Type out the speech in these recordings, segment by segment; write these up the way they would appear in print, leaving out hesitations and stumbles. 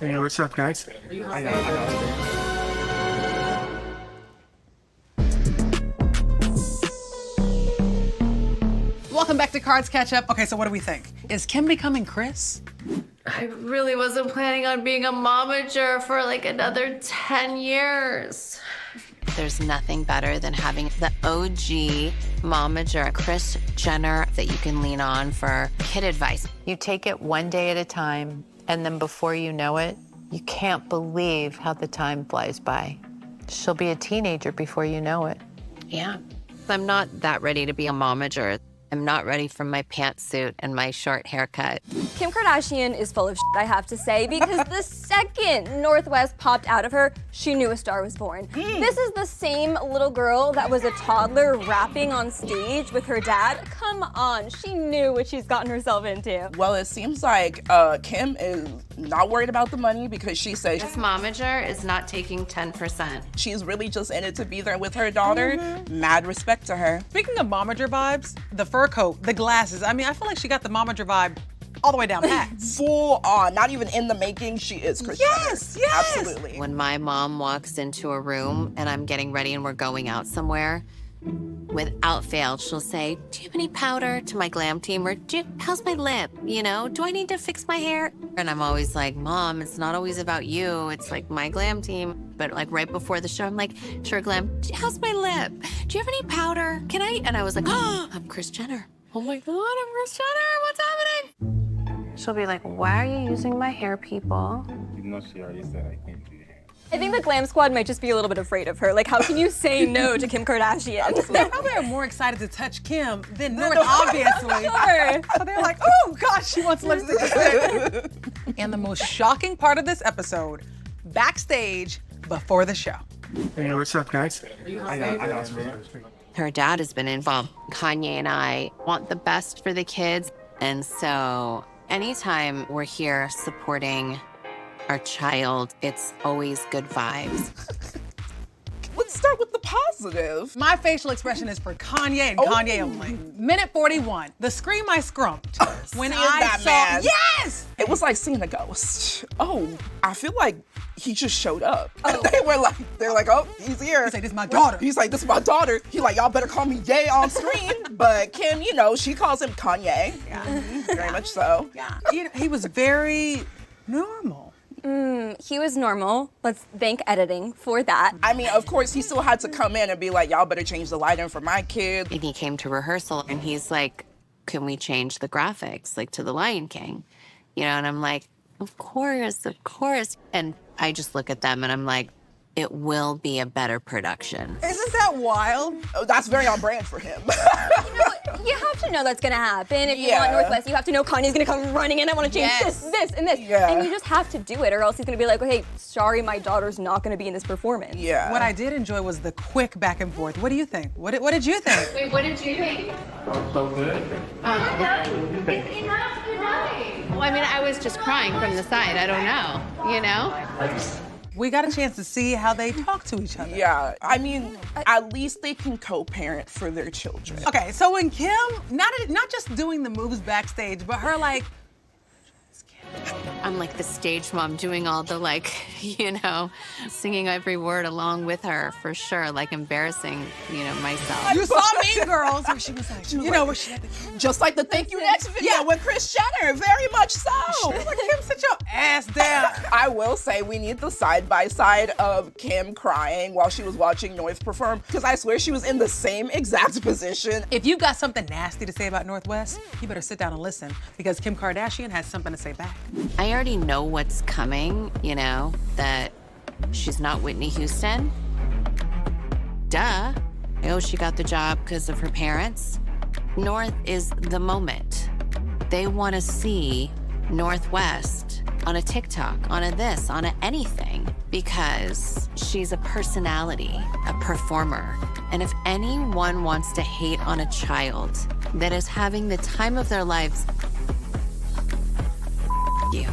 Hey, what's up, guys? I know. Welcome back to Cards Catch Up. Okay, so what do we think? Is Kim becoming Kris? I really wasn't planning on being a momager for like another 10 years. There's nothing better than having the OG momager, Kris Jenner, that you can lean on for kid advice. You take it one day at a time, and then before you know it, you can't believe how the time flies by. She'll be a teenager before you know it. Yeah. I'm not that ready to be a momager. I'm not ready for my pantsuit and my short haircut. Kim Kardashian is full of shit, I have to say, because the second Northwest popped out of her, she knew a star was born. This is the same little girl that was a toddler rapping on stage with her dad. Come on, she knew what she's gotten herself into. Well, it seems like Kim is not worried about the money because she says This momager is not taking 10%. she's really just in it to be there with her daughter. Mad respect to her. Speaking of momager vibes, the fur coat, the glasses, I mean, I feel like she got the momager vibe all the way down pat. Full on, not even in the making, she is Kris Yes, Jenner. yes. Absolutely. When my mom walks into a room and I'm getting ready and we're going out somewhere, without fail, she'll say, do you have any powder to my glam team? Or how's my lip? You know, do I need to fix my hair? And I'm always like, Mom, it's not always about you. It's like my glam team. But like right before the show, I'm like, sure, glam, how's my lip? Do you have any powder? Can I? And I was like, oh, I'm Kris Jenner. Oh my God, I'm Kris Jenner. What's happening? She'll be like, why are you using my hair, people? You know she already said I can't do that. I think the glam squad might just be a little bit afraid of her. Like, how can you say no to Kim Kardashian? They probably are more excited to touch Kim than North, obviously. Sure. So they're like, oh gosh, she wants lipstick. And the most shocking part of this episode, backstage before the show. Hey, what's up, guys? I know. Her dad has been involved. Kanye and I want the best for the kids. And so anytime we're here supporting our child, it's always good vibes. Let's start with the positive. My facial expression is for Kanye and Kanye only. Minute 41, the scream I scrumped when Seeing I that saw, man. yes! It was like seeing a ghost. Oh, I feel like he just showed up. They're like, oh, he's here. He's like, this is my daughter. He's like, this is my daughter. He's like, y'all better call me Ye on screen. But Kim, you know, she calls him Kanye. Very much so. Yeah. You know, he was very normal. He was normal. Let's thank editing for that. I mean, of course, he still had to come in and be like, y'all better change the lighting for my kid. And he came to rehearsal and he's like, can we change the graphics like to the Lion King? You know, and I'm like, of course. And I just look at them and I'm like, it will be a better production. Isn't that wild? Oh, that's very on brand for him. You have to know that's gonna happen. If you Yeah. want Northwest, you have to know Kanye's gonna come running in. I wanna change this, and this. Yeah. And you just have to do it, or else he's gonna be like, okay, sorry, my daughter's not gonna be in this performance. Yeah. What I did enjoy was the quick back and forth. What do you think? What did you think? Wait, what did you think? So good. Well, I mean, I was just crying from the side. I don't know, you know? We got a chance to see how they talk to each other. Yeah, I mean, at least they can co-parent for their children. Okay, so when Kim, not just doing the moves backstage, but her like, I'm like the stage mom doing all the like, you know, singing every word along with her for sure, like embarrassing, you know, myself. you saw Mean Girls, where she was like, you know, where she had the, Just like the Thank You Next video with Kris Jenner, very much so. like, Kim, sit your ass down. I will say we need the side-by-side of Kim crying while she was watching North perform, because I swear she was in the same exact position. If you've got something nasty to say about Northwest, you better sit down and listen, because Kim Kardashian has something to say back. I already know what's coming, you know, that she's not Whitney Houston. Duh. Oh, she got the job because of her parents. North is the moment. They want to see Northwest on a TikTok, on a this, on a anything, because she's a personality, a performer. And if anyone wants to hate on a child that is having the time of their lives, you.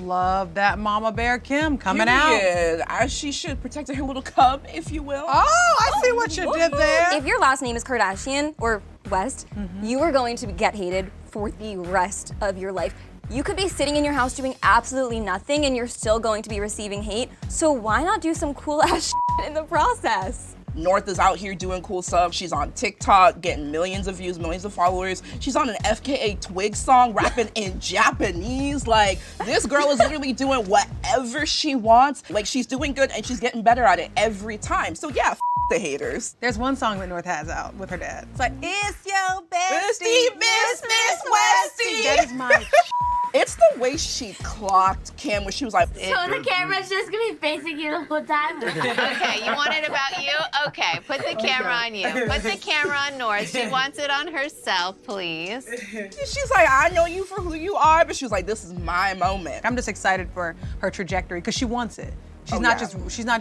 Love that Mama Bear Kim coming out. Period. As she should, protecting her little cub, if you will. Oh, I see what you did there. If your last name is Kardashian or West, you are going to get hated for the rest of your life. You could be sitting in your house doing absolutely nothing and you're still going to be receiving hate. So why not do some cool ass shit in the process? North is out here doing cool stuff. She's on TikTok, getting millions of views, millions of followers. She's on an FKA Twigs song, rapping in Japanese. Like, this girl is literally doing whatever she wants. Like, she's doing good and she's getting better at it every time. So yeah, the haters. There's one song that North has out with her dad. It's like, it's your bestie, Miss Westie. That is my It's the way she clocked Kim when she was like, So the camera's just gonna be facing you the whole time? Okay, you want it about you? Okay, put the camera on you. Put the camera on North. She wants it on herself, please. she's like, I know you for who you are, but she was like, this is my moment. I'm just excited for her trajectory because she wants it. She's not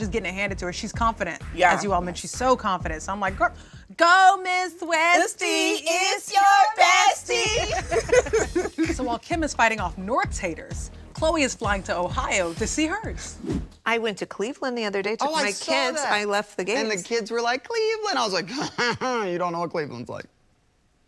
just getting it handed to her. She's confident. Yeah. As you all mentioned, she's so confident. So I'm like, girl, go Miss Westie, it's your bestie. So while Kim is fighting off North's haters, Khloe is flying to Ohio to see hers. I went to Cleveland the other day, took Oh, I my saw kids. that. I left the games. And the kids were like, Cleveland. I was like, you don't know what Cleveland's like.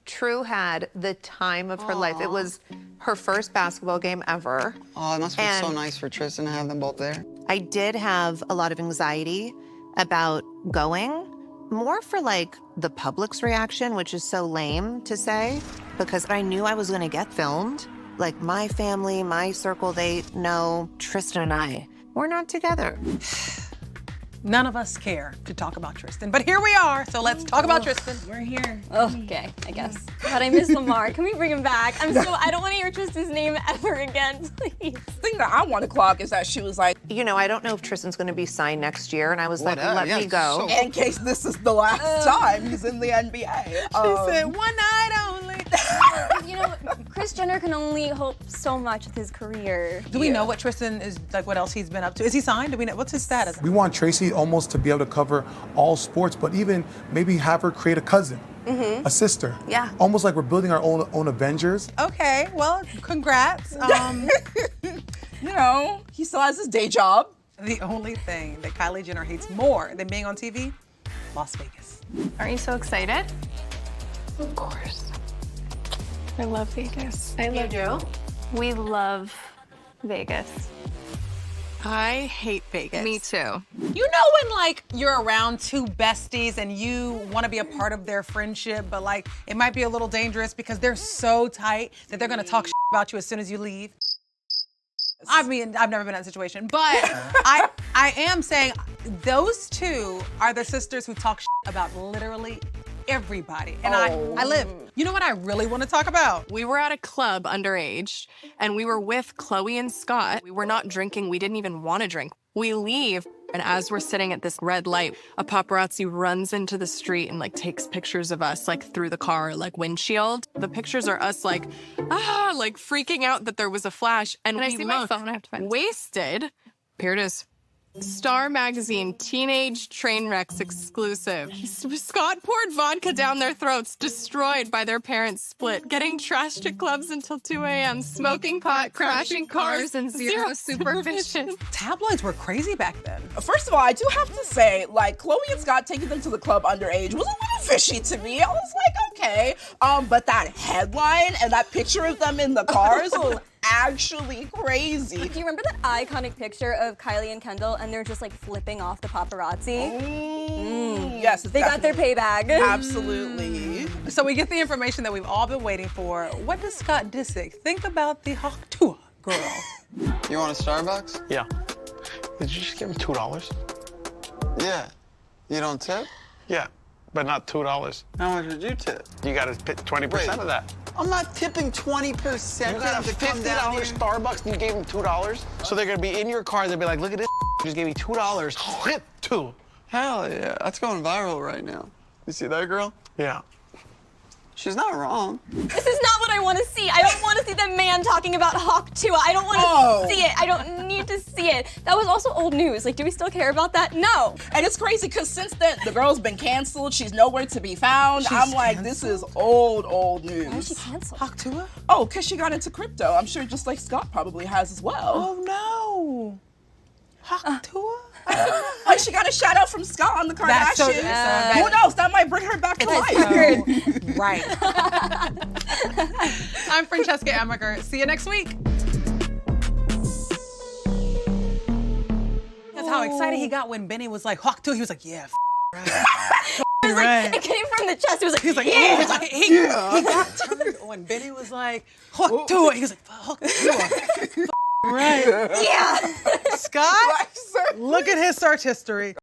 True had the time of her life. It was her first basketball game ever. Oh, it must be so And- nice for Tristan to have them both there. I did have a lot of anxiety about going, more for like the public's reaction, which is so lame to say, because I knew I was gonna get filmed. Like my family, my circle, they know Tristan and I, we're not together. None of us care to talk about Tristan, but here we are, so let's talk about Tristan. We're here. Okay, I guess. God, I miss Lamar. Can we bring him back? I don't want to hear Tristan's name ever again, please. The thing that I want to clock is that she was like, You know, I don't know if Tristan's going to be signed next year, and I was like, Whatever, let yeah, me go. so- in case this is the last time he's in the NBA. She said, one night only. You know, Kris Jenner can only hope so much with his career. Do we know what Tristan is, like what else he's been up to? Is he signed? Do we know, what's his status? We want Tracy almost to be able to cover all sports, but even maybe have her create a cousin, a sister. Yeah. Almost like we're building our own Avengers. Okay, well, congrats. You know, he still has his day job. The only thing that Kylie Jenner hates more than being on TV, Las Vegas. Aren't you so excited? Of course. I love Vegas. You do? We love Vegas. I hate Vegas. Me too. You know when like you're around two besties and you want to be a part of their friendship, but like it might be a little dangerous because they're so tight that they're gonna talk about you as soon as you leave. I mean, I've never been in that situation, but I am saying those two are the sisters who talk about literally everybody. And I live. You know what I really want to talk about? We were at a club underage, and we were with Khloe and Scott. We were not drinking. We didn't even want to drink. We leave, and as we're sitting at this red light, a paparazzi runs into the street and like takes pictures of us like through the car, like windshield. The pictures are us like freaking out that there was a flash. And Can I we see my look phone? I have to find it. wasted. Here it is. Star Magazine Teenage Train Wrecks exclusive. Scott poured vodka down their throats, destroyed by their parents' split, getting trashed at clubs until 2 a.m., smoking pot, crashing cars, and zero supervision. Tabloids were crazy back then. First of all, I do have to say, like, Khloe and Scott taking them to the club underage was a little fishy to me. I was like, okay. But that headline and that picture of them in the cars was actually crazy. Do you remember that iconic picture of Kylie and Kendall and they're just like flipping off the paparazzi? Yes, They got their payback. Absolutely. So we get the information that we've all been waiting for. What does Scott Disick think about the Hawktua girl? You want a Starbucks? Yeah. Did you just give him $2? Yeah. You don't tip? Yeah, but not $2. How much did you tip? You gotta pay 20% Wait. of that. I'm not tipping 20%. You got a $50 Starbucks and you gave him $2? So they're gonna be in your car, they'll be like, look at this, just gave me $2. Hit two. Hell yeah, that's going viral right now. You see that girl? Yeah. She's not wrong. This is not what I want to see. I don't want to see the man talking about Hawktua. I don't want to see it. I don't need to see it. That was also old news. Like, do we still care about that? No. And it's crazy because since then, the girl's been canceled. She's nowhere to be found. She's I'm like, this is old news. Why is she canceled? Hawktua? Oh, because she got into crypto. I'm sure just like Scott probably has as well. Oh no. Hawktua? Like she got a shout out from Scott on the That's so- Kardashians. Who knows? That might bring her back to life. Right. I'm Francesca Amiker. See you next week. how excited he got when Benny was like, hawk to it. He was like, yeah, right. It was like, it came from the chest. It was like, He was like, yeah. he got turned when Benny was like, hawk to it. He was like, hawk to it. Right. Yeah. Scott, look at his search history.